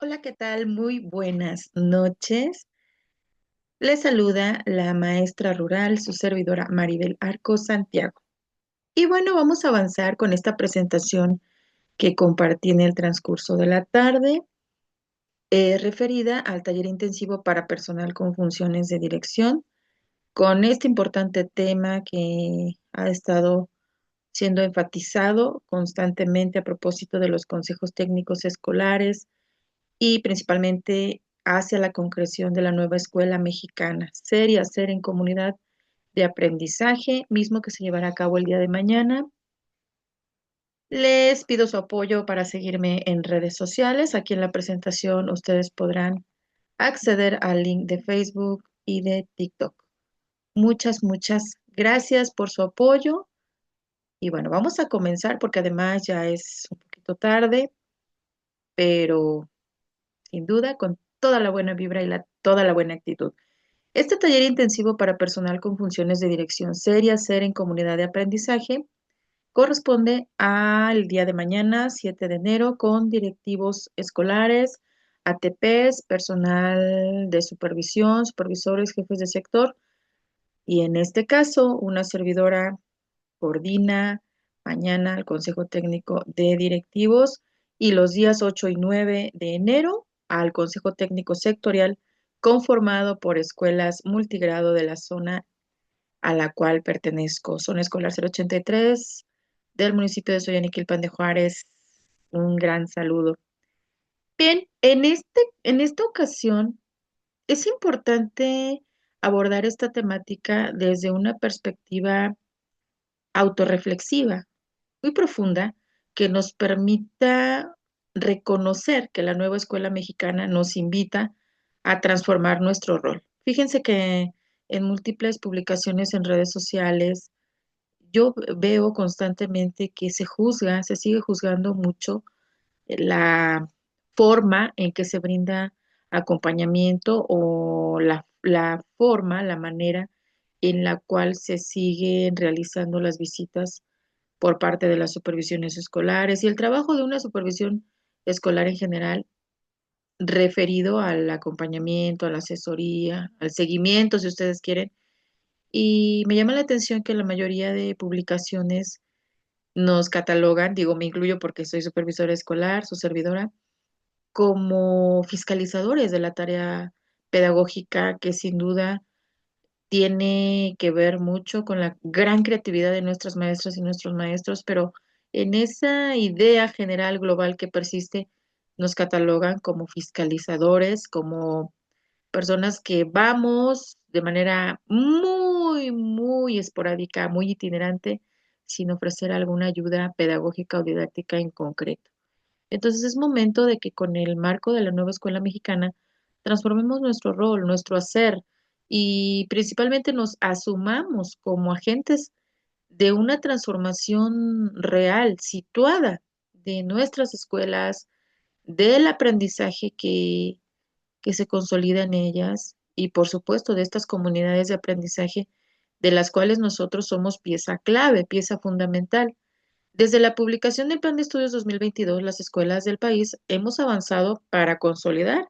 Hola, ¿qué tal? Muy buenas noches. Les saluda la maestra rural, su servidora Maribel Arco Santiago. Y bueno, vamos a avanzar con esta presentación que compartí en el transcurso de la tarde, referida al taller intensivo para personal con funciones de dirección, con este importante tema que ha estado siendo enfatizado constantemente a propósito de los consejos técnicos escolares y principalmente hacia la concreción de la nueva escuela mexicana, ser y hacer en comunidad de aprendizaje, mismo que se llevará a cabo el día de mañana. Les pido su apoyo para seguirme en redes sociales. Aquí en la presentación ustedes podrán acceder al link de Facebook y de TikTok. Muchas gracias por su apoyo. Y bueno, vamos a comenzar porque además ya es un poquito tarde, pero sin duda con toda la buena vibra y toda la buena actitud. Este taller intensivo para personal con funciones de dirección seria, ser en comunidad de aprendizaje, corresponde al día de mañana, 7 de enero, con directivos escolares, ATPs, personal de supervisión, supervisores, jefes de sector, y en este caso, una servidora coordina mañana el Consejo Técnico de Directivos y los días 8 y 9 de enero al Consejo Técnico Sectorial conformado por escuelas multigrado de la zona a la cual pertenezco. Zona Escolar 083 del municipio de Soyaniquilpan de Juárez. Un gran saludo. Bien, en esta ocasión es importante abordar esta temática desde una perspectiva autorreflexiva muy profunda que nos permita reconocer que la nueva escuela mexicana nos invita a transformar nuestro rol. Fíjense que en múltiples publicaciones en redes sociales yo veo constantemente que se sigue juzgando mucho la forma en que se brinda acompañamiento o la manera en la cual se siguen realizando las visitas por parte de las supervisiones escolares y el trabajo de una supervisión escolar en general referido al acompañamiento, a la asesoría, al seguimiento, si ustedes quieren. Y me llama la atención que la mayoría de publicaciones nos catalogan, digo, me incluyo porque soy supervisora escolar, su servidora, como fiscalizadores de la tarea pedagógica que sin duda tiene que ver mucho con la gran creatividad de nuestras maestras y nuestros maestros, pero en esa idea general global que persiste, nos catalogan como fiscalizadores, como personas que vamos de manera muy esporádica, muy itinerante, sin ofrecer alguna ayuda pedagógica o didáctica en concreto. Entonces es momento de que con el marco de la nueva escuela mexicana transformemos nuestro rol, nuestro hacer y principalmente nos asumamos como agentes de una transformación real, situada de nuestras escuelas, del aprendizaje que se consolida en ellas y por supuesto de estas comunidades de aprendizaje de las cuales nosotros somos pieza clave, pieza fundamental. Desde la publicación del Plan de Estudios 2022, las escuelas del país hemos avanzado para consolidar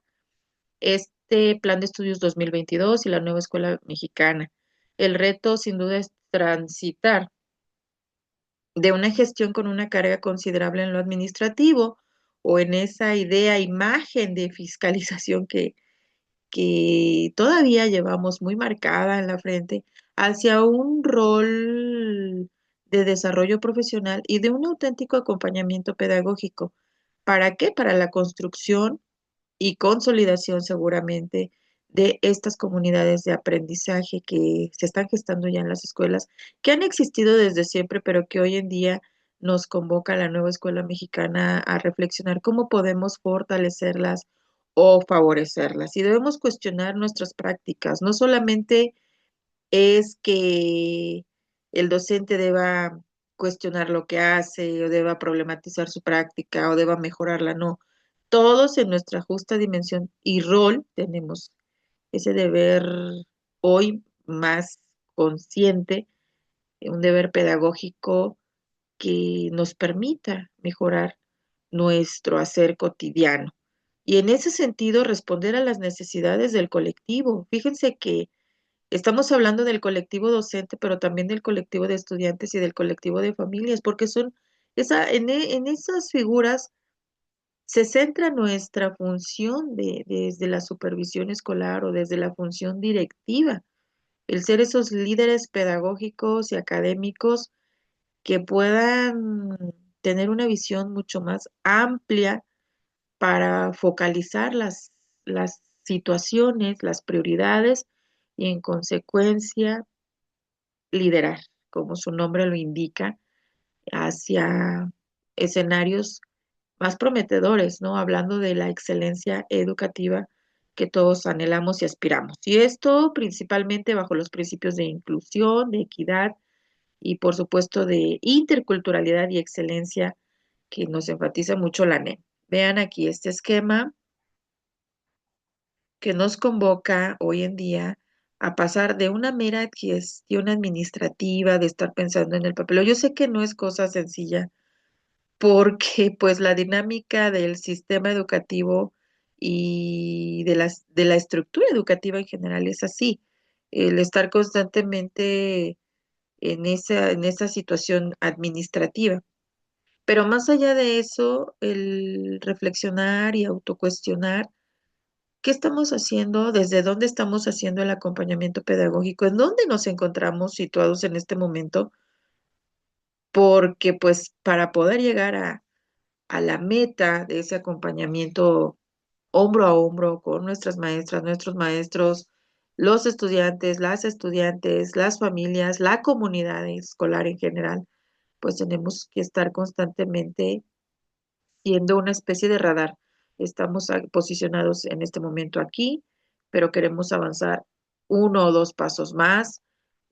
este Plan de Estudios 2022 y la nueva escuela mexicana. El reto, sin duda, es transitar de una gestión con una carga considerable en lo administrativo o en esa idea, imagen de fiscalización que todavía llevamos muy marcada en la frente hacia un rol de desarrollo profesional y de un auténtico acompañamiento pedagógico. ¿Para qué? Para la construcción y consolidación seguramente de estas comunidades de aprendizaje que se están gestando ya en las escuelas, que han existido desde siempre, pero que hoy en día nos convoca la nueva escuela mexicana a reflexionar cómo podemos fortalecerlas o favorecerlas. Y debemos cuestionar nuestras prácticas. No solamente es que el docente deba cuestionar lo que hace o deba problematizar su práctica o deba mejorarla, no. Todos en nuestra justa dimensión y rol tenemos ese deber hoy más consciente, un deber pedagógico que nos permita mejorar nuestro hacer cotidiano. y en ese sentido responder a las necesidades del colectivo. Fíjense que estamos hablando del colectivo docente, pero también del colectivo de estudiantes y del colectivo de familias, porque en esas figuras se centra nuestra función desde la supervisión escolar o desde la función directiva, el ser esos líderes pedagógicos y académicos que puedan tener una visión mucho más amplia para focalizar las situaciones, las prioridades y en consecuencia liderar, como su nombre lo indica, hacia escenarios más prometedores, ¿no? Hablando de la excelencia educativa que todos anhelamos y aspiramos. Y esto principalmente bajo los principios de inclusión, de equidad y por supuesto de interculturalidad y excelencia que nos enfatiza mucho la NEM. Vean aquí este esquema que nos convoca hoy en día a pasar de una mera gestión administrativa, de estar pensando en el papel. Yo sé que no es cosa sencilla porque pues la dinámica del sistema educativo y de la estructura educativa en general es así. El estar constantemente en esa situación administrativa. Pero más allá de eso, el reflexionar y autocuestionar qué estamos haciendo, desde dónde estamos haciendo el acompañamiento pedagógico, en dónde nos encontramos situados en este momento, porque pues para poder llegar a la meta de ese acompañamiento hombro a hombro con nuestras maestras, nuestros maestros, los estudiantes, las familias, la comunidad escolar en general, pues tenemos que estar constantemente siendo una especie de radar. Estamos posicionados en este momento aquí, pero queremos avanzar uno o dos pasos más,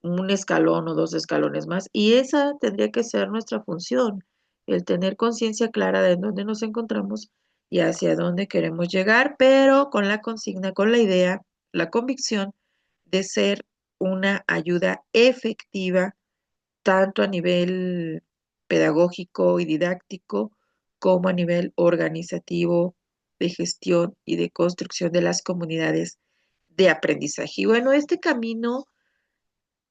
un escalón o dos escalones más, y esa tendría que ser nuestra función, el tener conciencia clara de dónde nos encontramos y hacia dónde queremos llegar, pero con la consigna, con la idea, la convicción de ser una ayuda efectiva tanto a nivel pedagógico y didáctico como a nivel organizativo, de gestión y de construcción de las comunidades de aprendizaje. Y bueno, este camino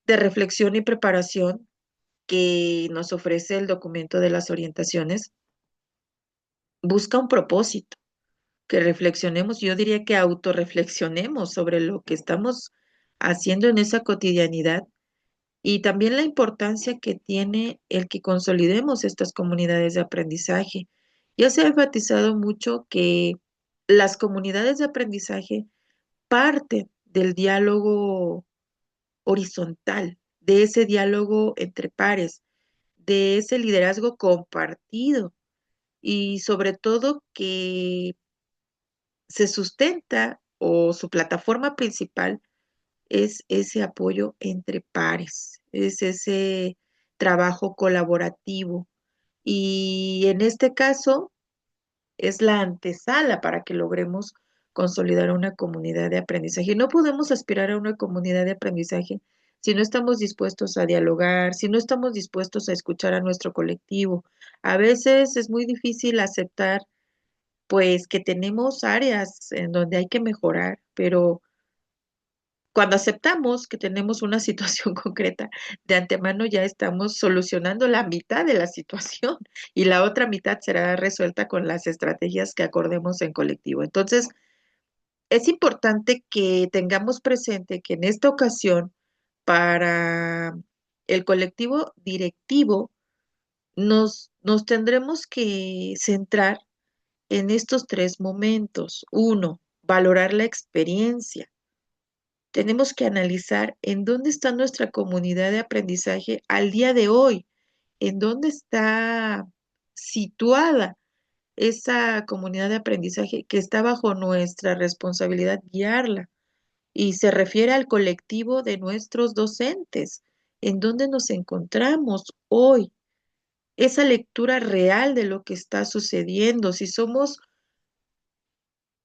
de reflexión y preparación que nos ofrece el documento de las orientaciones busca un propósito, que reflexionemos, yo diría que autorreflexionemos sobre lo que estamos haciendo en esa cotidianidad y también la importancia que tiene el que consolidemos estas comunidades de aprendizaje. Ya se ha enfatizado mucho que las comunidades de aprendizaje parten del diálogo horizontal, de ese diálogo entre pares, de ese liderazgo compartido y sobre todo que se sustenta o su plataforma principal es ese apoyo entre pares, es ese trabajo colaborativo. Y en este caso es la antesala para que logremos consolidar una comunidad de aprendizaje. No podemos aspirar a una comunidad de aprendizaje si no estamos dispuestos a dialogar, si no estamos dispuestos a escuchar a nuestro colectivo. A veces es muy difícil aceptar, pues, que tenemos áreas en donde hay que mejorar, pero cuando aceptamos que tenemos una situación concreta, de antemano ya estamos solucionando la mitad de la situación y la otra mitad será resuelta con las estrategias que acordemos en colectivo. Entonces, es importante que tengamos presente que en esta ocasión, para el colectivo directivo, nos tendremos que centrar en estos tres momentos. Uno, valorar la experiencia. Tenemos que analizar en dónde está nuestra comunidad de aprendizaje al día de hoy, en dónde está situada esa comunidad de aprendizaje que está bajo nuestra responsabilidad guiarla. Y se refiere al colectivo de nuestros docentes, en dónde nos encontramos hoy, esa lectura real de lo que está sucediendo, si somos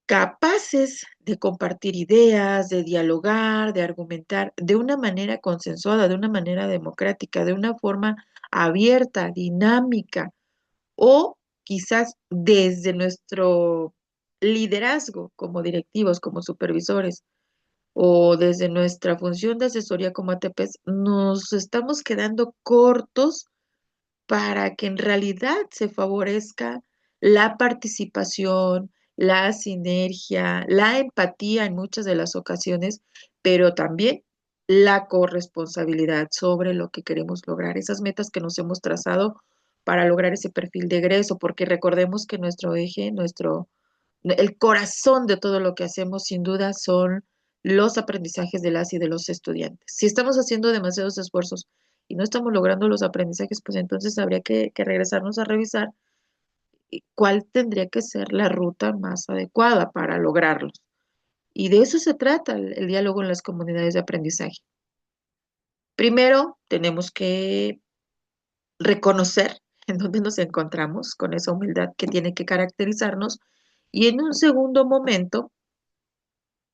capaces de compartir ideas, de dialogar, de argumentar de una manera consensuada, de una manera democrática, de una forma abierta, dinámica, o quizás desde nuestro liderazgo como directivos, como supervisores, o desde nuestra función de asesoría como ATPs, nos estamos quedando cortos para que en realidad se favorezca la participación, la sinergia, la empatía en muchas de las ocasiones, pero también la corresponsabilidad sobre lo que queremos lograr, esas metas que nos hemos trazado para lograr ese perfil de egreso, porque recordemos que nuestro eje, el corazón de todo lo que hacemos sin duda son los aprendizajes de las y de los estudiantes. Si estamos haciendo demasiados esfuerzos y no estamos logrando los aprendizajes, pues entonces habría que regresarnos a revisar cuál tendría que ser la ruta más adecuada para lograrlos. Y de eso se trata el diálogo en las comunidades de aprendizaje. Primero, tenemos que reconocer en dónde nos encontramos con esa humildad que tiene que caracterizarnos y en un segundo momento,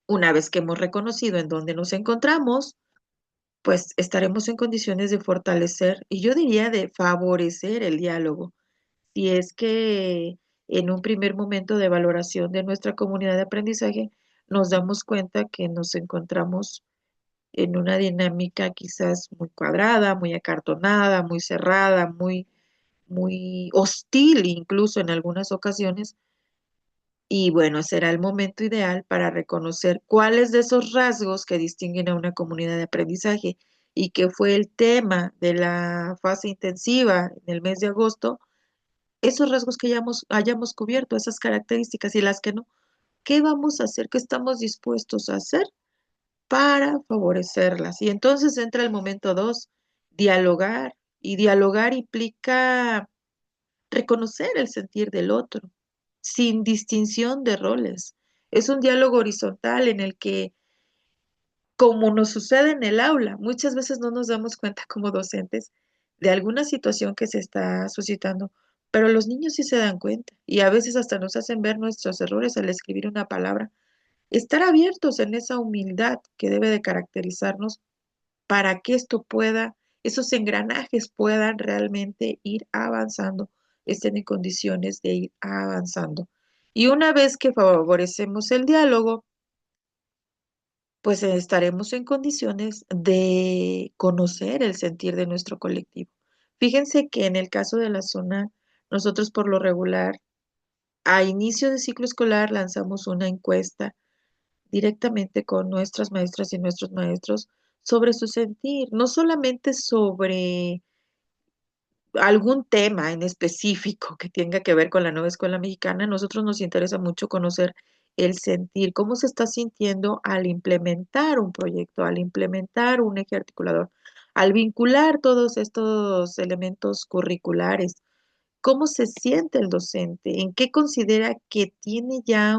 una vez que hemos reconocido en dónde nos encontramos, pues estaremos en condiciones de fortalecer y yo diría de favorecer el diálogo. Si es que en un primer momento de valoración de nuestra comunidad de aprendizaje nos damos cuenta que nos encontramos en una dinámica quizás muy cuadrada, muy acartonada, muy cerrada, muy hostil incluso en algunas ocasiones. Y bueno, será el momento ideal para reconocer cuáles de esos rasgos que distinguen a una comunidad de aprendizaje y que fue el tema de la fase intensiva en el mes de agosto, esos rasgos que hayamos cubierto, esas características y las que no, ¿qué vamos a hacer? ¿Qué estamos dispuestos a hacer para favorecerlas? Y entonces entra el momento dos, dialogar. Y dialogar implica reconocer el sentir del otro, sin distinción de roles. Es un diálogo horizontal en el que, como nos sucede en el aula, muchas veces no nos damos cuenta como docentes de alguna situación que se está suscitando, pero los niños sí se dan cuenta y a veces hasta nos hacen ver nuestros errores al escribir una palabra. Estar abiertos en esa humildad que debe de caracterizarnos para que esto pueda, esos engranajes puedan realmente ir avanzando, estén en condiciones de ir avanzando. Y una vez que favorecemos el diálogo, pues estaremos en condiciones de conocer el sentir de nuestro colectivo. Fíjense que en el caso de la zona, nosotros por lo regular, a inicio de ciclo escolar lanzamos una encuesta directamente con nuestras maestras y nuestros maestros sobre su sentir, no solamente sobre algún tema en específico que tenga que ver con la nueva escuela mexicana, a nosotros nos interesa mucho conocer el sentir, cómo se está sintiendo al implementar un proyecto, al implementar un eje articulador, al vincular todos estos elementos curriculares, cómo se siente el docente, en qué considera que tiene ya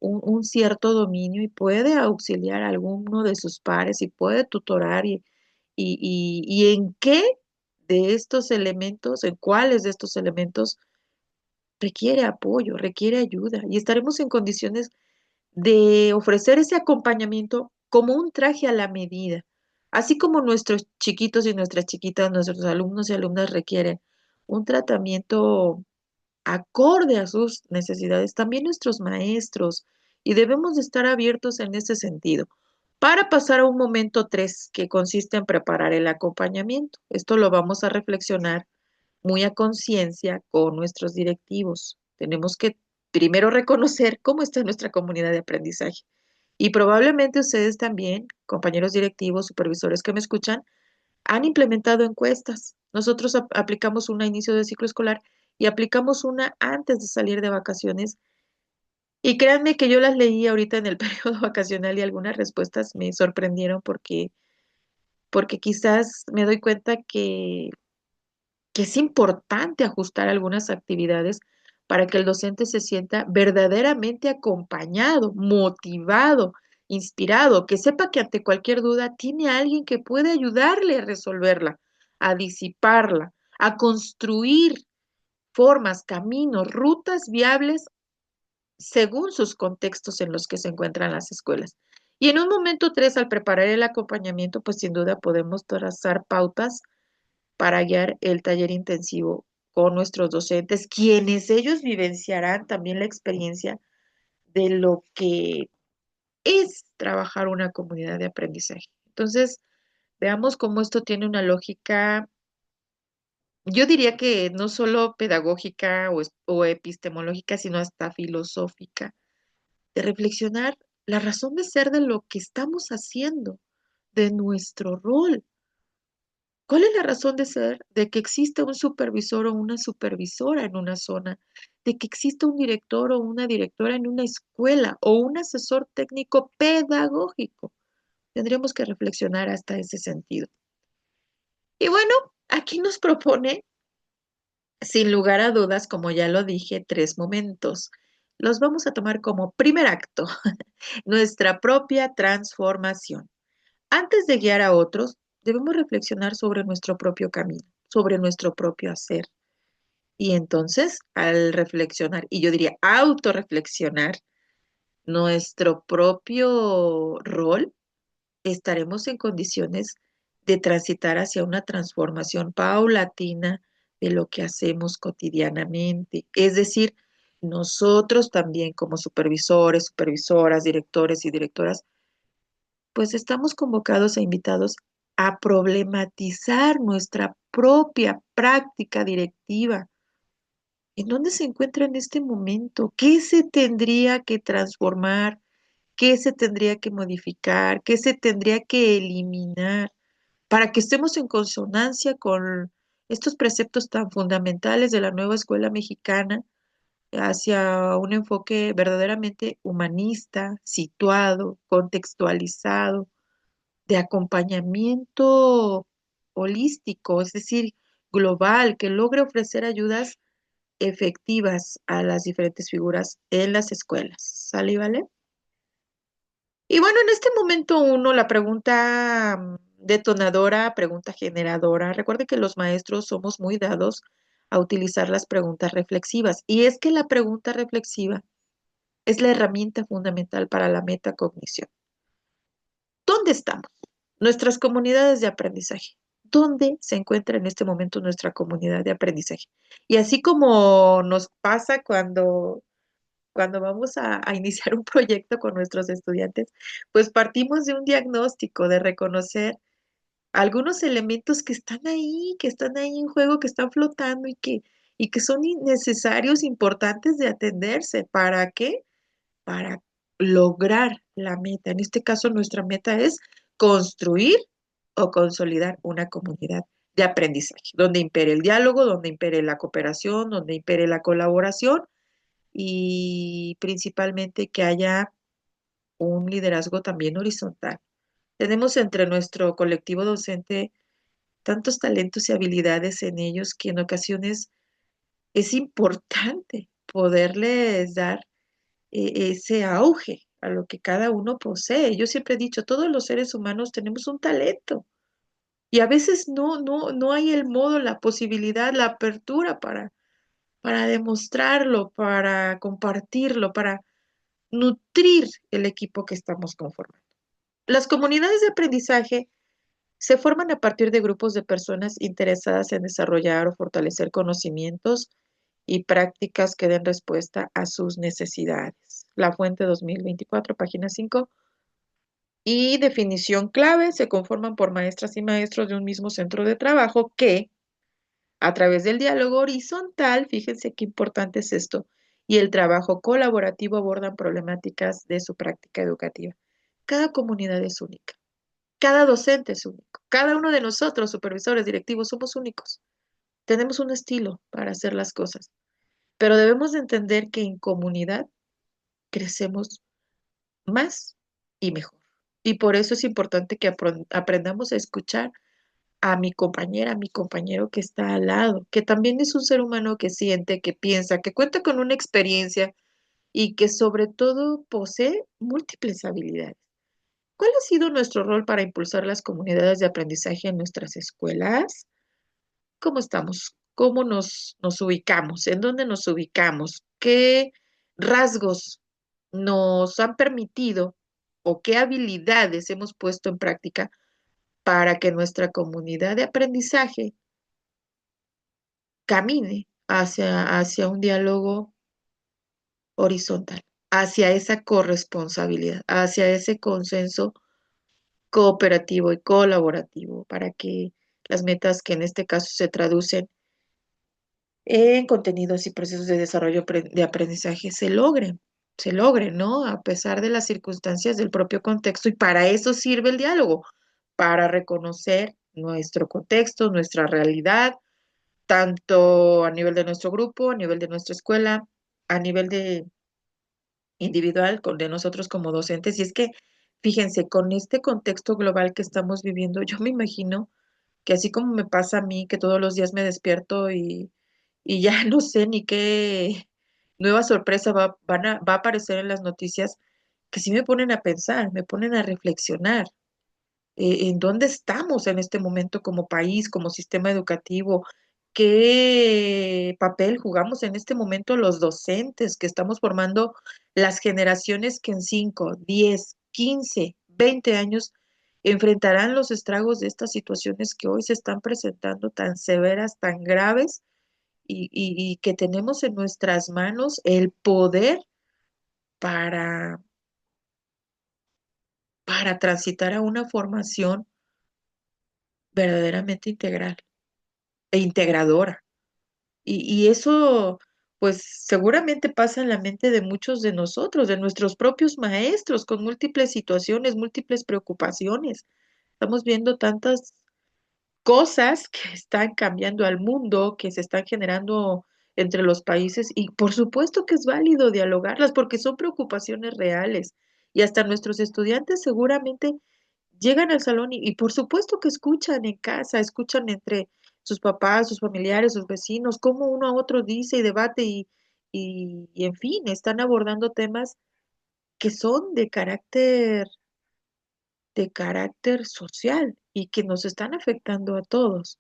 un cierto dominio y puede auxiliar a alguno de sus pares y puede tutorar y en qué de estos elementos, en cuáles de estos elementos requiere apoyo, requiere ayuda y estaremos en condiciones de ofrecer ese acompañamiento como un traje a la medida, así como nuestros chiquitos y nuestras chiquitas, nuestros alumnos y alumnas requieren un tratamiento acorde a sus necesidades, también nuestros maestros, y debemos de estar abiertos en ese sentido. Para pasar a un momento 3, que consiste en preparar el acompañamiento. Esto lo vamos a reflexionar muy a conciencia con nuestros directivos. Tenemos que primero reconocer cómo está nuestra comunidad de aprendizaje. Y probablemente ustedes también, compañeros directivos, supervisores que me escuchan, han implementado encuestas. Nosotros aplicamos una a inicio de ciclo escolar y aplicamos una antes de salir de vacaciones. Y créanme que yo las leí ahorita en el periodo vacacional y algunas respuestas me sorprendieron porque quizás me doy cuenta que es importante ajustar algunas actividades para que el docente se sienta verdaderamente acompañado, motivado, inspirado, que sepa que ante cualquier duda tiene a alguien que puede ayudarle a resolverla, a disiparla, a construir formas, caminos, rutas viables según sus contextos en los que se encuentran las escuelas. Y en un momento 3, al preparar el acompañamiento, pues sin duda podemos trazar pautas para guiar el taller intensivo con nuestros docentes, quienes ellos vivenciarán también la experiencia de lo que es trabajar una comunidad de aprendizaje. Entonces, veamos cómo esto tiene una lógica, yo diría que no solo pedagógica o epistemológica, sino hasta filosófica, de reflexionar la razón de ser de lo que estamos haciendo, de nuestro rol. ¿Cuál es la razón de ser de que existe un supervisor o una supervisora en una zona? De que existe un director o una directora en una escuela o un asesor técnico pedagógico. Tendríamos que reflexionar hasta ese sentido. Y bueno, aquí nos propone, sin lugar a dudas, como ya lo dije, tres momentos. Los vamos a tomar como primer acto, nuestra propia transformación. Antes de guiar a otros, debemos reflexionar sobre nuestro propio camino, sobre nuestro propio hacer. Y entonces, al reflexionar, y yo diría autorreflexionar, nuestro propio rol, estaremos en condiciones de transitar hacia una transformación paulatina de lo que hacemos cotidianamente. Es decir, nosotros también como supervisores, supervisoras, directores y directoras, pues estamos convocados e invitados a problematizar nuestra propia práctica directiva. ¿En dónde se encuentra en este momento? ¿Qué se tendría que transformar? ¿Qué se tendría que modificar? ¿Qué se tendría que eliminar para que estemos en consonancia con estos preceptos tan fundamentales de la nueva escuela mexicana hacia un enfoque verdaderamente humanista, situado, contextualizado, de acompañamiento holístico, es decir, global, que logre ofrecer ayudas efectivas a las diferentes figuras en las escuelas? ¿Sale y vale? Y bueno, en este momento uno, la pregunta detonadora, pregunta generadora. Recuerde que los maestros somos muy dados a utilizar las preguntas reflexivas. Y es que la pregunta reflexiva es la herramienta fundamental para la metacognición. ¿Dónde estamos? Nuestras comunidades de aprendizaje. ¿Dónde se encuentra en este momento nuestra comunidad de aprendizaje? Y así como nos pasa cuando vamos a iniciar un proyecto con nuestros estudiantes, pues partimos de un diagnóstico, de reconocer algunos elementos que están ahí en juego, que están flotando y que son necesarios, importantes de atenderse. ¿Para qué? Para lograr la meta. En este caso, nuestra meta es construir o consolidar una comunidad de aprendizaje, donde impere el diálogo, donde impere la cooperación, donde impere la colaboración y principalmente que haya un liderazgo también horizontal. Tenemos entre nuestro colectivo docente tantos talentos y habilidades en ellos que en ocasiones es importante poderles dar ese auge a lo que cada uno posee. Yo siempre he dicho, todos los seres humanos tenemos un talento y a veces no hay el modo, la posibilidad, la apertura para demostrarlo, para compartirlo, para nutrir el equipo que estamos conformando. Las comunidades de aprendizaje se forman a partir de grupos de personas interesadas en desarrollar o fortalecer conocimientos y prácticas que den respuesta a sus necesidades. La Fuente 2024, página 5. Y definición clave, se conforman por maestras y maestros de un mismo centro de trabajo que, a través del diálogo horizontal, fíjense qué importante es esto, y el trabajo colaborativo abordan problemáticas de su práctica educativa. Cada comunidad es única, cada docente es único, cada uno de nosotros, supervisores, directivos, somos únicos. Tenemos un estilo para hacer las cosas, pero debemos de entender que en comunidad crecemos más y mejor. Y por eso es importante que aprendamos a escuchar a mi compañera, a mi compañero que está al lado, que también es un ser humano que siente, que piensa, que cuenta con una experiencia y que sobre todo posee múltiples habilidades. ¿Cuál ha sido nuestro rol para impulsar las comunidades de aprendizaje en nuestras escuelas? ¿Cómo estamos? ¿Cómo nos ubicamos? ¿En dónde nos ubicamos? ¿Qué rasgos nos han permitido o qué habilidades hemos puesto en práctica para que nuestra comunidad de aprendizaje camine hacia un diálogo horizontal? hacia esa corresponsabilidad, hacia ese consenso cooperativo y colaborativo para que las metas que en este caso se traducen en contenidos y procesos de desarrollo de aprendizaje se logren, ¿no? A pesar de las circunstancias del propio contexto y para eso sirve el diálogo, para reconocer nuestro contexto, nuestra realidad, tanto a nivel de nuestro grupo, a nivel de nuestra escuela, a nivel de individual, de nosotros como docentes. Y es que, fíjense, con este contexto global que estamos viviendo, yo me imagino que así como me pasa a mí, que todos los días me despierto y ya no sé ni qué nueva sorpresa va a aparecer en las noticias, que sí me ponen a pensar, me ponen a reflexionar en dónde estamos en este momento como país, como sistema educativo, qué papel jugamos en este momento los docentes que estamos formando las generaciones que en 5, 10, 15, 20 años enfrentarán los estragos de estas situaciones que hoy se están presentando tan severas, tan graves y que tenemos en nuestras manos el poder para, para transitar a una formación verdaderamente integral e integradora. Y eso, pues seguramente pasa en la mente de muchos de nosotros, de nuestros propios maestros, con múltiples situaciones, múltiples preocupaciones. Estamos viendo tantas cosas que están cambiando al mundo, que se están generando entre los países y por supuesto que es válido dialogarlas porque son preocupaciones reales y hasta nuestros estudiantes seguramente llegan al salón y por supuesto que escuchan en casa, escuchan entre sus papás, sus familiares, sus vecinos, cómo uno a otro dice y debate y en fin, están abordando temas que son de carácter social y que nos están afectando a todos.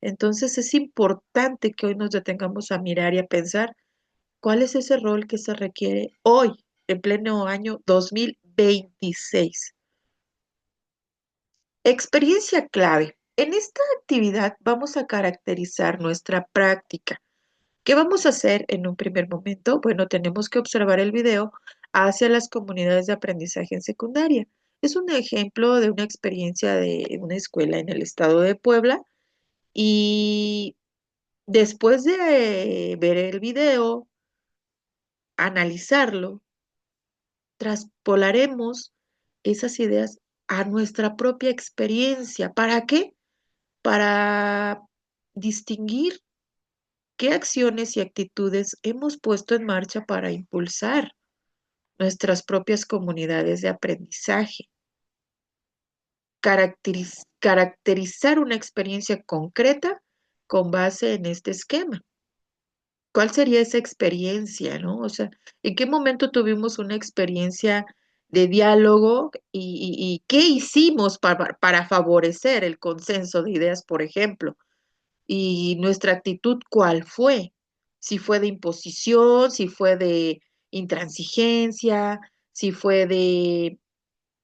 Entonces es importante que hoy nos detengamos a mirar y a pensar cuál es ese rol que se requiere hoy, en pleno año 2026. Experiencia clave. En esta actividad vamos a caracterizar nuestra práctica. ¿Qué vamos a hacer en un primer momento? Bueno, tenemos que observar el video hacia las comunidades de aprendizaje en secundaria. Es un ejemplo de una experiencia de una escuela en el estado de Puebla y después de ver el video, analizarlo, traspolaremos esas ideas a nuestra propia experiencia. ¿Para qué? Para distinguir qué acciones y actitudes hemos puesto en marcha para impulsar nuestras propias comunidades de aprendizaje, caracterizar una experiencia concreta con base en este esquema. ¿Cuál sería esa experiencia, no? O sea, ¿en qué momento tuvimos una experiencia de diálogo y qué hicimos para favorecer el consenso de ideas, por ejemplo? Y nuestra actitud, ¿cuál fue? Si fue de imposición, si fue de intransigencia, si fue de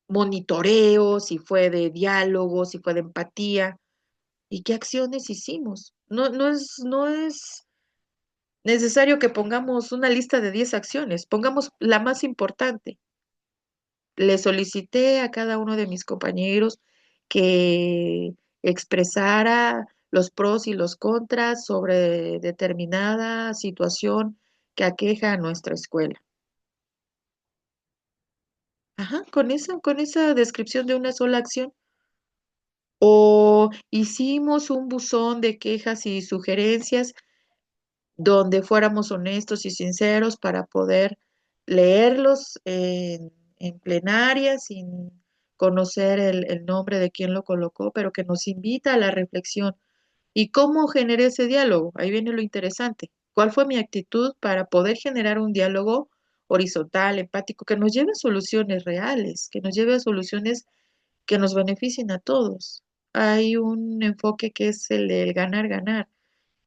monitoreo, si fue de diálogo, si fue de empatía. ¿Y qué acciones hicimos? No es necesario que pongamos una lista de 10 acciones, pongamos la más importante. Le solicité a cada uno de mis compañeros que expresara los pros y los contras sobre determinada situación que aqueja a nuestra escuela. Ajá, con esa descripción de una sola acción. O hicimos un buzón de quejas y sugerencias donde fuéramos honestos y sinceros para poder leerlos en plenaria sin conocer el nombre de quien lo colocó, pero que nos invita a la reflexión. ¿Y cómo generé ese diálogo? Ahí viene lo interesante. ¿Cuál fue mi actitud para poder generar un diálogo horizontal, empático, que nos lleve a soluciones reales, que nos lleve a soluciones que nos beneficien a todos? Hay un enfoque que es el del ganar, ganar.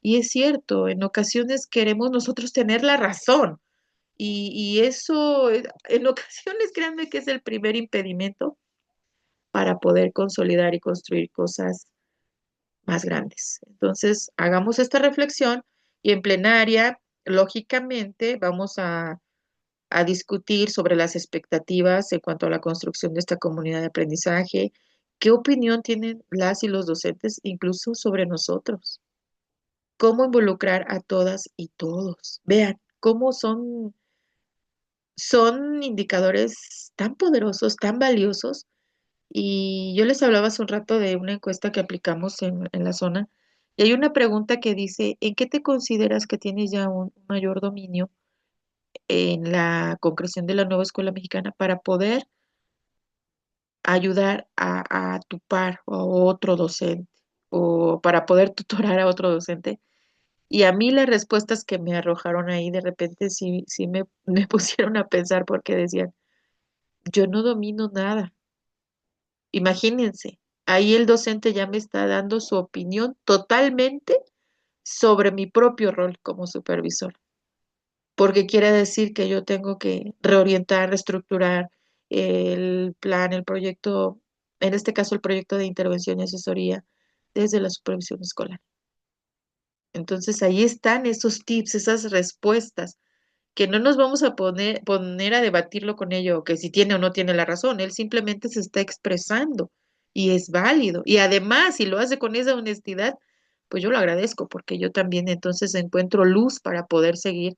Y es cierto, en ocasiones queremos nosotros tener la razón y eso en ocasiones créanme que es el primer impedimento para poder consolidar y construir cosas más grandes. Entonces, hagamos esta reflexión y en plenaria, lógicamente, vamos a a discutir sobre las expectativas en cuanto a la construcción de esta comunidad de aprendizaje. ¿Qué opinión tienen las y los docentes incluso sobre nosotros? ¿Cómo involucrar a todas y todos? Vean cómo son indicadores tan poderosos, tan valiosos. Y yo les hablaba hace un rato de una encuesta que aplicamos en la zona. Y hay una pregunta que dice, ¿en qué te consideras que tienes ya un mayor dominio en la concreción de la nueva escuela mexicana para poder ayudar a tu par o a otro docente o para poder tutorar a otro docente? Y a mí las respuestas que me arrojaron ahí de repente sí me pusieron a pensar porque decían, yo no domino nada. Imagínense, ahí el docente ya me está dando su opinión totalmente sobre mi propio rol como supervisor, porque quiere decir que yo tengo que reorientar, reestructurar el plan, el proyecto, en este caso el proyecto de intervención y asesoría desde la supervisión escolar. Entonces ahí están esos tips, esas respuestas, que no nos vamos a poner a debatirlo con ello, que si tiene o no tiene la razón, él simplemente se está expresando y es válido. Y además, si lo hace con esa honestidad, pues yo lo agradezco porque yo también entonces encuentro luz para poder seguir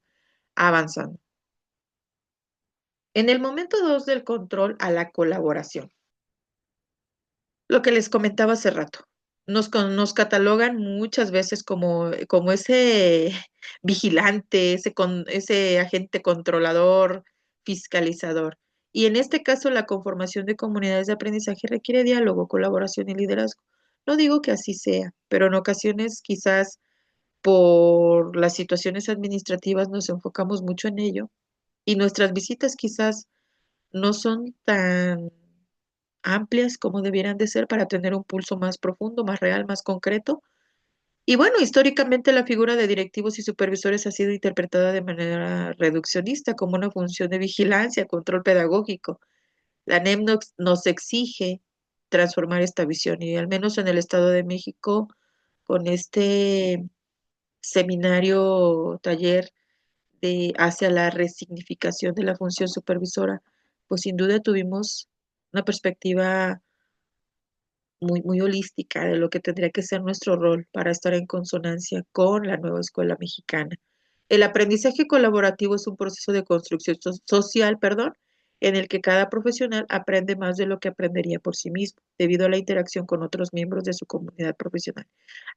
avanzando. En el momento 2 del control a la colaboración. Lo que les comentaba hace rato, nos catalogan muchas veces como ese vigilante, ese agente controlador, fiscalizador. Y en este caso, la conformación de comunidades de aprendizaje requiere diálogo, colaboración y liderazgo. No digo que así sea, pero en ocasiones quizás por las situaciones administrativas nos enfocamos mucho en ello y nuestras visitas quizás no son tan amplias como debieran de ser para tener un pulso más profundo, más real, más concreto. Y bueno, históricamente la figura de directivos y supervisores ha sido interpretada de manera reduccionista como una función de vigilancia, control pedagógico. La NEM nos exige transformar esta visión y al menos en el Estado de México, con este seminario, taller hacia la resignificación de la función supervisora, pues sin duda tuvimos una perspectiva muy holística de lo que tendría que ser nuestro rol para estar en consonancia con la nueva escuela mexicana. El aprendizaje colaborativo es un proceso de construcción social, perdón, en el que cada profesional aprende más de lo que aprendería por sí mismo, debido a la interacción con otros miembros de su comunidad profesional.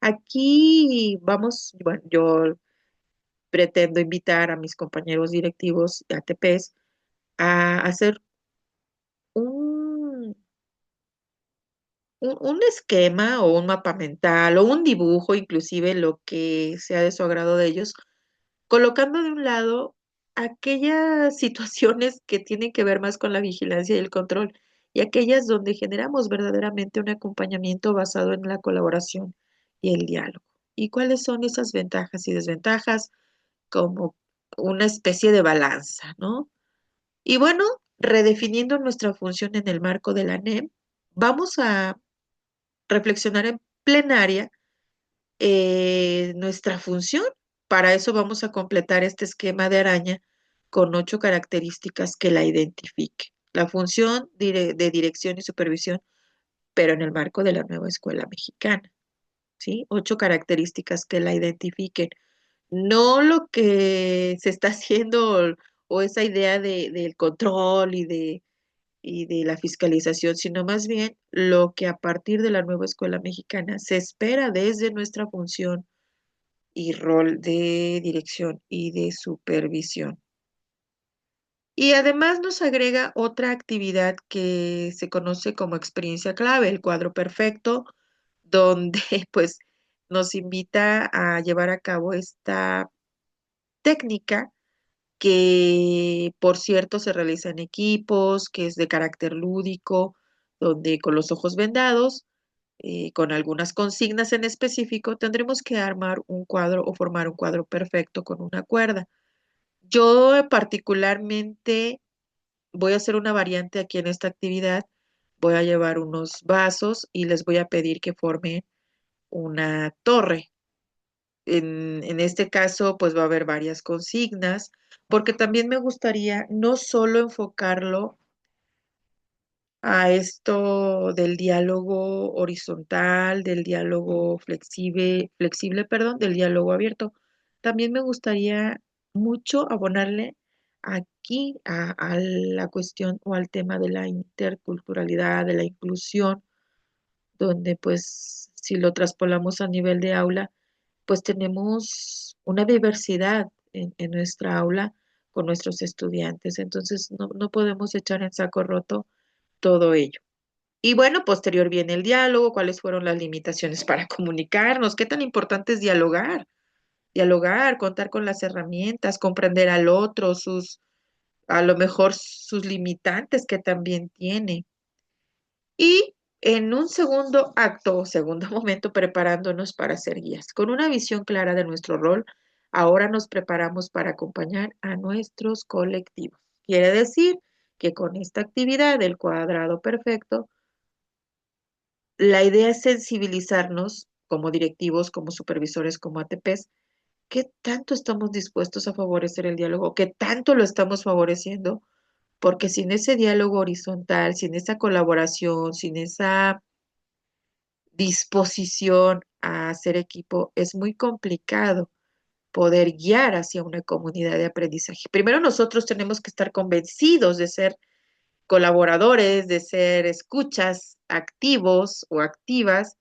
Aquí vamos, bueno, yo pretendo invitar a mis compañeros directivos de ATPs a hacer un un esquema o un mapa mental o un dibujo, inclusive lo que sea de su agrado de ellos, colocando de un lado aquellas situaciones que tienen que ver más con la vigilancia y el control y aquellas donde generamos verdaderamente un acompañamiento basado en la colaboración y el diálogo. ¿Y cuáles son esas ventajas y desventajas? Como una especie de balanza, ¿no? Y bueno, redefiniendo nuestra función en el marco de la NEM, vamos a reflexionar en plenaria nuestra función. Para eso vamos a completar este esquema de araña con 8 características que la identifique. La función de dirección y supervisión, pero en el marco de la nueva escuela mexicana, ¿sí? 8 características que la identifiquen. No lo que se está haciendo o esa idea del control y de la fiscalización, sino más bien lo que a partir de la nueva escuela mexicana se espera desde nuestra función y rol de dirección y de supervisión. Y además nos agrega otra actividad que se conoce como experiencia clave, el cuadro perfecto, donde pues nos invita a llevar a cabo esta técnica que por cierto se realiza en equipos, que es de carácter lúdico, donde con los ojos vendados, con algunas consignas en específico, tendremos que armar un cuadro o formar un cuadro perfecto con una cuerda. Yo particularmente voy a hacer una variante aquí en esta actividad. Voy a llevar unos vasos y les voy a pedir que formen una torre. En este caso, pues va a haber varias consignas. porque también me gustaría no solo enfocarlo a esto del diálogo horizontal, del diálogo flexible, perdón, del diálogo abierto. También me gustaría mucho abonarle aquí a la cuestión o al tema de la interculturalidad, de la inclusión, donde pues si lo traspolamos a nivel de aula, pues tenemos una diversidad en nuestra aula con nuestros estudiantes. Entonces no podemos echar en saco roto todo ello. Y bueno, posterior viene el diálogo, cuáles fueron las limitaciones para comunicarnos, qué tan importante es dialogar, dialogar, contar con las herramientas, comprender al otro, a lo mejor sus limitantes que también tiene. Y en un segundo acto o segundo momento, preparándonos para ser guías. Con una visión clara de nuestro rol, ahora nos preparamos para acompañar a nuestros colectivos. Quiere decir que con esta actividad del cuadrado perfecto, la idea es sensibilizarnos como directivos, como supervisores, como ATPs, qué tanto estamos dispuestos a favorecer el diálogo, qué tanto lo estamos favoreciendo, porque sin ese diálogo horizontal, sin esa colaboración, sin esa disposición a hacer equipo, es muy complicado poder guiar hacia una comunidad de aprendizaje. Primero nosotros tenemos que estar convencidos de ser colaboradores, de ser escuchas activos o activas,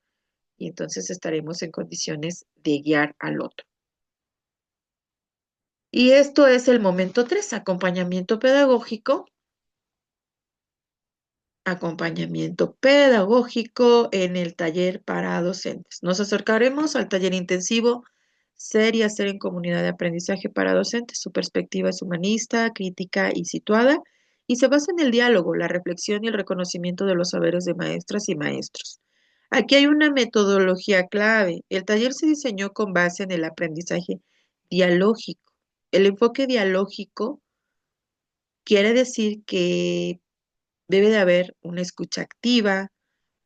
y entonces estaremos en condiciones de guiar al otro. Y esto es el momento 3, acompañamiento pedagógico. Acompañamiento pedagógico en el taller para docentes. Nos acercaremos al taller intensivo Ser y Hacer en Comunidad de Aprendizaje para Docentes. Su perspectiva es humanista, crítica y situada, y se basa en el diálogo, la reflexión y el reconocimiento de los saberes de maestras y maestros. Aquí hay una metodología clave. El taller se diseñó con base en el aprendizaje dialógico. El enfoque dialógico quiere decir que debe de haber una escucha activa,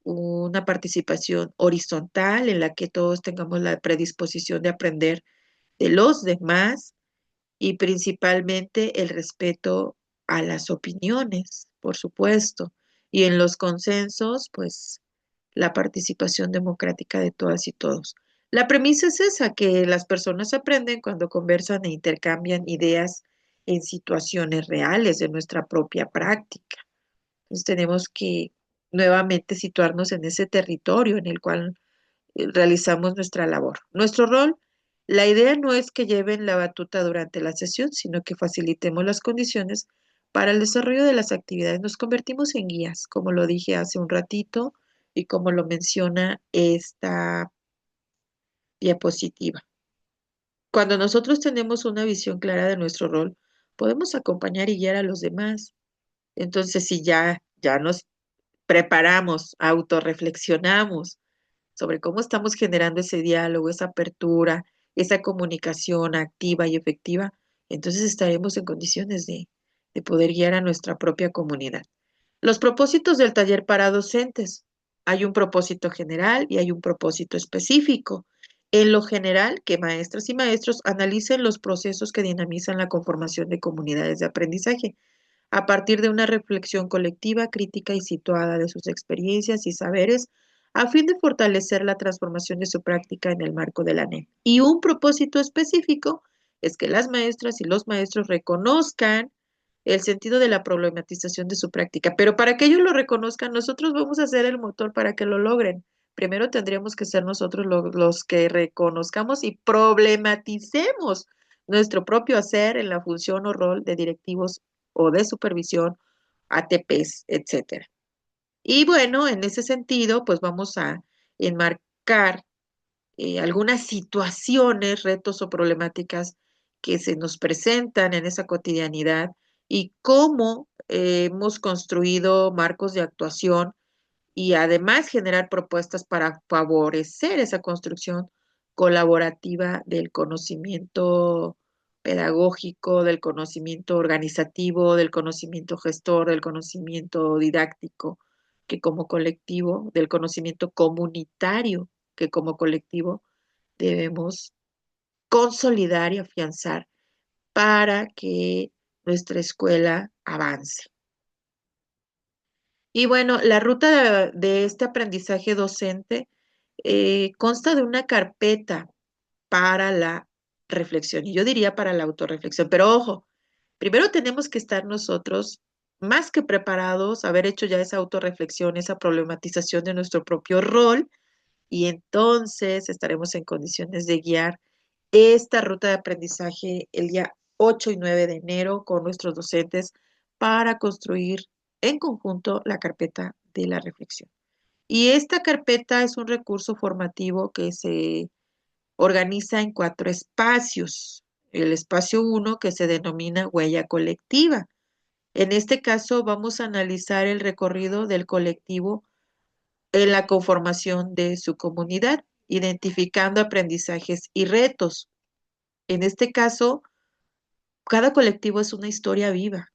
una participación horizontal en la que todos tengamos la predisposición de aprender de los demás y principalmente el respeto a las opiniones, por supuesto, y en los consensos, pues la participación democrática de todas y todos. La premisa es esa, que las personas aprenden cuando conversan e intercambian ideas en situaciones reales de nuestra propia práctica. Entonces tenemos que nuevamente situarnos en ese territorio en el cual realizamos nuestra labor. Nuestro rol, la idea no es que lleven la batuta durante la sesión, sino que facilitemos las condiciones para el desarrollo de las actividades. Nos convertimos en guías, como lo dije hace un ratito y como lo menciona esta diapositiva. Cuando nosotros tenemos una visión clara de nuestro rol, podemos acompañar y guiar a los demás. Entonces, si ya nos preparamos, autorreflexionamos sobre cómo estamos generando ese diálogo, esa apertura, esa comunicación activa y efectiva, entonces estaremos en condiciones de poder guiar a nuestra propia comunidad. Los propósitos del taller para docentes. Hay un propósito general y hay un propósito específico. En lo general, que maestras y maestros analicen los procesos que dinamizan la conformación de comunidades de aprendizaje a partir de una reflexión colectiva, crítica y situada de sus experiencias y saberes, a fin de fortalecer la transformación de su práctica en el marco de la NEM. Y un propósito específico es que las maestras y los maestros reconozcan el sentido de la problematización de su práctica, pero para que ellos lo reconozcan, nosotros vamos a ser el motor para que lo logren. Primero tendríamos que ser nosotros los que reconozcamos y problematicemos nuestro propio hacer en la función o rol de directivos o de supervisión, ATPs, etcétera. Y bueno, en ese sentido, pues vamos a enmarcar algunas situaciones, retos o problemáticas que se nos presentan en esa cotidianidad y cómo hemos construido marcos de actuación y además generar propuestas para favorecer esa construcción colaborativa del conocimiento pedagógico, del conocimiento organizativo, del conocimiento gestor, del conocimiento didáctico, que como colectivo, del conocimiento comunitario, que como colectivo debemos consolidar y afianzar para que nuestra escuela avance. Y bueno, la ruta de este aprendizaje docente consta de una carpeta para la reflexión, y yo diría para la autorreflexión, pero ojo, primero tenemos que estar nosotros más que preparados, haber hecho ya esa autorreflexión, esa problematización de nuestro propio rol, y entonces estaremos en condiciones de guiar esta ruta de aprendizaje el día 8 y 9 de enero con nuestros docentes para construir en conjunto la carpeta de la reflexión. Y esta carpeta es un recurso formativo que se organiza en 4 espacios. El espacio 1 que se denomina huella colectiva. En este caso vamos a analizar el recorrido del colectivo en la conformación de su comunidad, identificando aprendizajes y retos. En este caso, cada colectivo es una historia viva.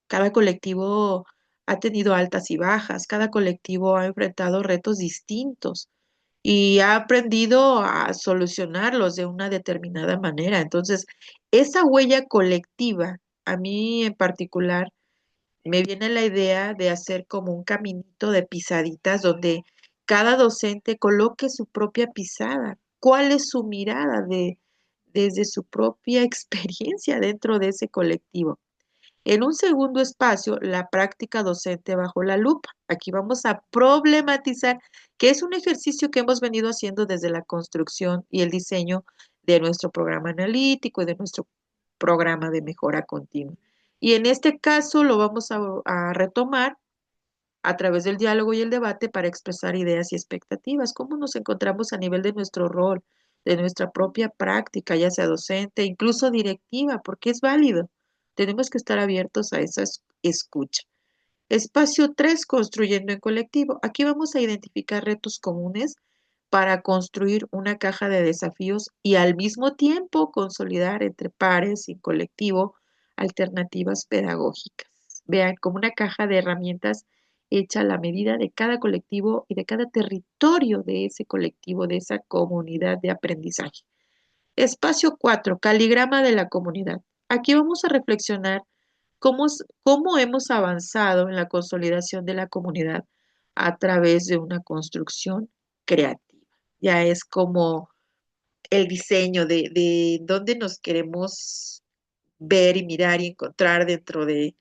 Cada colectivo ha tenido altas y bajas. Cada colectivo ha enfrentado retos distintos y ha aprendido a solucionarlos de una determinada manera. Entonces, esa huella colectiva, a mí en particular, me viene la idea de hacer como un caminito de pisaditas donde cada docente coloque su propia pisada. ¿Cuál es su mirada desde su propia experiencia dentro de ese colectivo? En un segundo espacio, la práctica docente bajo la lupa. Aquí vamos a problematizar, que es un ejercicio que hemos venido haciendo desde la construcción y el diseño de nuestro programa analítico y de nuestro programa de mejora continua. Y en este caso lo vamos a retomar a través del diálogo y el debate para expresar ideas y expectativas, cómo nos encontramos a nivel de nuestro rol, de nuestra propia práctica, ya sea docente, incluso directiva, porque es válido. Tenemos que estar abiertos a esa escucha. Espacio 3, construyendo en colectivo. Aquí vamos a identificar retos comunes para construir una caja de desafíos y al mismo tiempo consolidar entre pares y colectivo alternativas pedagógicas. Vean, como una caja de herramientas hecha a la medida de cada colectivo y de cada territorio de ese colectivo, de esa comunidad de aprendizaje. Espacio 4, caligrama de la comunidad. Aquí vamos a reflexionar cómo hemos avanzado en la consolidación de la comunidad a través de una construcción creativa. Ya es como el diseño de dónde nos queremos ver y mirar y encontrar dentro de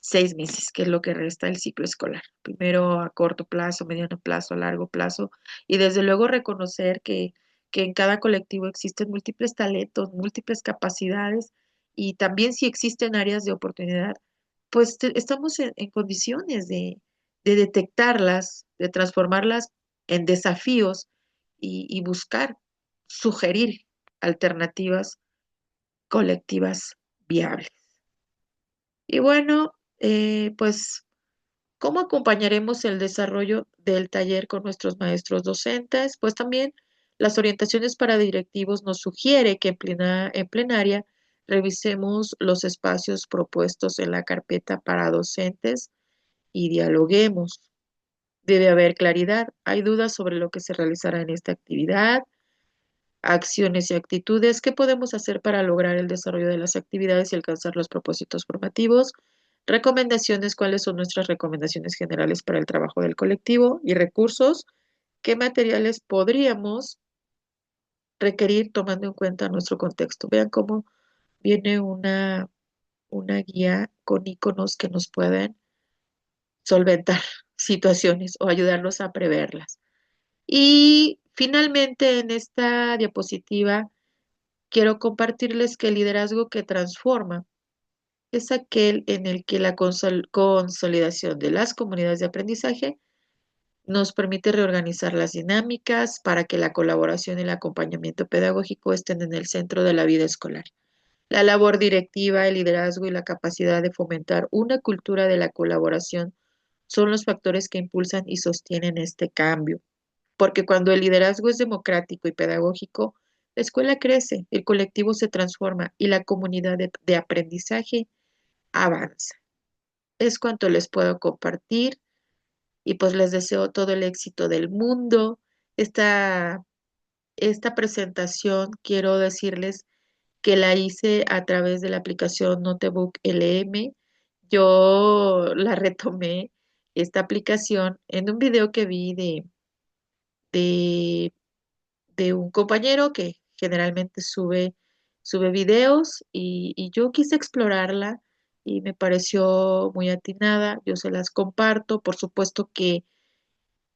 6 meses, que es lo que resta del ciclo escolar. Primero a corto plazo, mediano plazo, a largo plazo, y desde luego reconocer que en cada colectivo existen múltiples talentos, múltiples capacidades, y también si existen áreas de oportunidad, pues estamos en condiciones de detectarlas, de transformarlas en desafíos y buscar, sugerir alternativas colectivas viables. Y bueno, pues ¿cómo acompañaremos el desarrollo del taller con nuestros maestros docentes? Pues también las orientaciones para directivos nos sugiere que en plenaria revisemos los espacios propuestos en la carpeta para docentes y dialoguemos. Debe haber claridad. Hay dudas sobre lo que se realizará en esta actividad, acciones y actitudes. ¿Qué podemos hacer para lograr el desarrollo de las actividades y alcanzar los propósitos formativos? Recomendaciones, ¿cuáles son nuestras recomendaciones generales para el trabajo del colectivo? Y recursos, ¿qué materiales podríamos requerir tomando en cuenta nuestro contexto? Vean cómo viene una guía con iconos que nos pueden solventar situaciones o ayudarnos a preverlas. Y finalmente, en esta diapositiva, quiero compartirles que el liderazgo que transforma es aquel en el que la consolidación de las comunidades de aprendizaje nos permite reorganizar las dinámicas para que la colaboración y el acompañamiento pedagógico estén en el centro de la vida escolar. La labor directiva, el liderazgo y la capacidad de fomentar una cultura de la colaboración son los factores que impulsan y sostienen este cambio. Porque cuando el liderazgo es democrático y pedagógico, la escuela crece, el colectivo se transforma y la comunidad de aprendizaje avanza. Es cuanto les puedo compartir y pues les deseo todo el éxito del mundo. Esta, esta presentación quiero decirles que la hice a través de la aplicación Notebook LM. Yo la retomé, esta aplicación, en un video que vi de, de un compañero que generalmente sube videos y yo quise explorarla y me pareció muy atinada. Yo se las comparto. Por supuesto que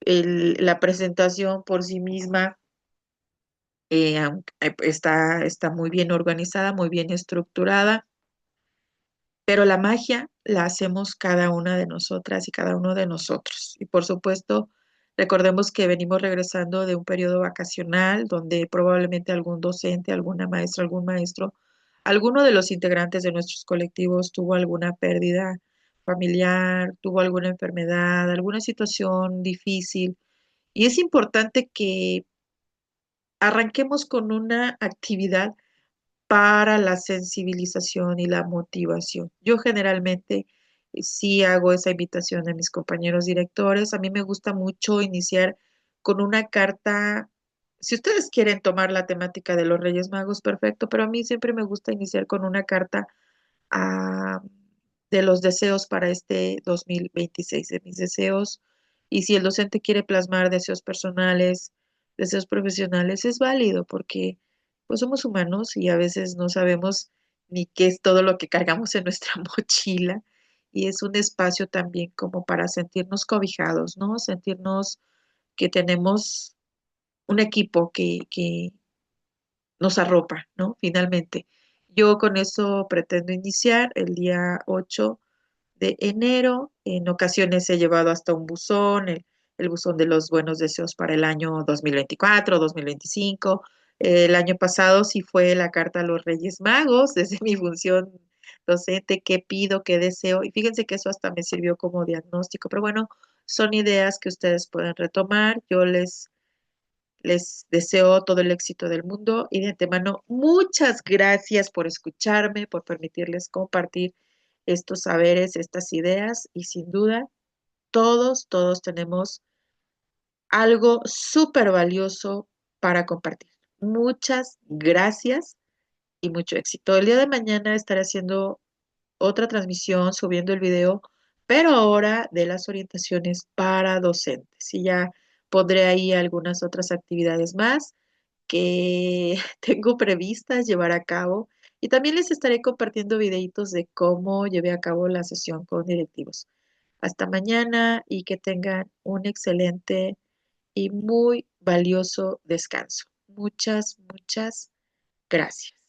la presentación por sí misma está muy bien organizada, muy bien estructurada, pero la magia la hacemos cada una de nosotras y cada uno de nosotros. Y por supuesto, recordemos que venimos regresando de un periodo vacacional donde probablemente algún docente, alguna maestra, algún maestro, alguno de los integrantes de nuestros colectivos tuvo alguna pérdida familiar, tuvo alguna enfermedad, alguna situación difícil. Y es importante que arranquemos con una actividad para la sensibilización y la motivación. Yo generalmente sí hago esa invitación a mis compañeros directores. A mí me gusta mucho iniciar con una carta. Si ustedes quieren tomar la temática de los Reyes Magos, perfecto, pero a mí siempre me gusta iniciar con una carta ah, de los deseos para este 2026, de mis deseos. Y si el docente quiere plasmar deseos personales, deseos profesionales, es válido porque pues somos humanos y a veces no sabemos ni qué es todo lo que cargamos en nuestra mochila. Y es un espacio también como para sentirnos cobijados, ¿no? Sentirnos que tenemos un equipo que nos arropa, ¿no? Finalmente. Yo con eso pretendo iniciar el día 8 de enero. En ocasiones he llevado hasta un buzón, el buzón de los buenos deseos para el año 2024, 2025. El año pasado sí fue la carta a los Reyes Magos, desde mi función docente, qué pido, qué deseo. Y fíjense que eso hasta me sirvió como diagnóstico, pero bueno, son ideas que ustedes pueden retomar. Yo les deseo todo el éxito del mundo y de antemano muchas gracias por escucharme, por permitirles compartir estos saberes, estas ideas y sin duda todos tenemos algo súper valioso para compartir. Muchas gracias y mucho éxito. El día de mañana estaré haciendo otra transmisión, subiendo el video, pero ahora de las orientaciones para docentes. Y ya pondré ahí algunas otras actividades más que tengo previstas llevar a cabo. Y también les estaré compartiendo videitos de cómo llevé a cabo la sesión con directivos. Hasta mañana y que tengan un excelente y muy valioso descanso. Muchas gracias.